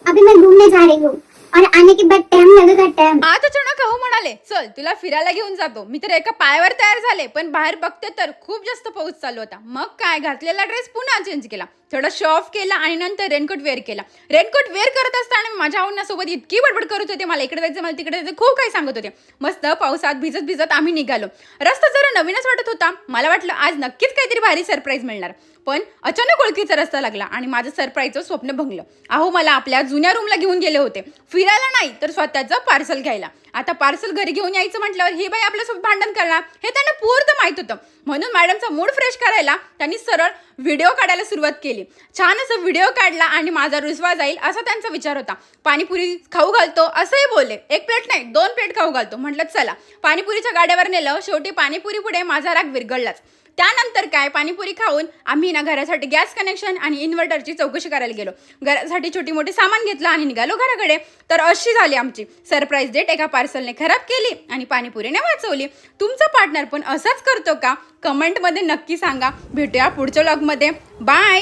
अभी मैं घूमने जा रही हूँ और आने के बाद टाइम लगेगा टाइम। आज अचानक हो म्हणाले, चल तुला फिरायला घेऊन जातो. मी तर एका पायावर तयार झाले, पण बाहेर बघते तर खूप जास्त पाऊस चालू होता. मग काय, घातलेला ड्रेस पुन्हा चेंज केला, थोडा शो ऑफ केला आणि नंतर रेनकोट वेअर केला. रेनकोट वेअर करत असताना माझ्या आऊंनासोबत इतकी बडबड करत होते, मला इकडे जायचं, मला तिकडे जायचं, खूप काही सांगत होते. मस्त पावसात भिजत भिजत आम्ही निघालो. रस्ता जरा नवीनच वाटत होता. मला वाटलं आज नक्कीच काहीतरी भारी सरप्राईज मिळणार, पण अचानक ओळखीचा रस्ता लागला आणि माझं सरप्राईजचं स्वप्न भंगलं. अहो, मला आपल्या जुन्या रूमला घेऊन गेले होते, फिरायला नाही तर स्वतःचं पार्सल घ्यायला. आता पार्सल घरी घेऊन यायचं म्हटल्यावर ही बाई आपल्यासोबत भांडण करणार हे त्यांना पूर्ण माहित होतं. म्हणून मॅडमचा मूड फ्रेश करायला त्यांनी सरळ व्हिडिओ काढायला सुरुवात केली. छान असं व्हिडिओ काढला आणि माझा रुसवा जाईल असा त्यांचा विचार होता. पाणीपुरी खाऊ घालतो असंही बोलले. 1 प्लेट नाही 2 प्लेट खाऊ घालतो. म्हटलं चला, पाणीपुरीच्या गाड्यावर नेलं. शेवटी पाणीपुरी पुढे माझा राग विरघळलाच. त्यानंतर काय, पाणीपुरी खाऊन आम्ही ना घरासाठी गॅस कनेक्शन आणि इन्व्हर्टरची चौकशी करायला गेलो. घरासाठी छोटी मोठी सामान घेतलं आणि निघालो घराकडे. तर अशी झाली आमची सरप्राईज डेट. एका पार्सलने खराब केली आणि पाणीपुरीने वाचवली. तुमचा पार्टनर पण असाच करतो का? कमेंटमध्ये नक्की सांगा. भेटूया पुढच्या व्लॉगमध्ये. बाय.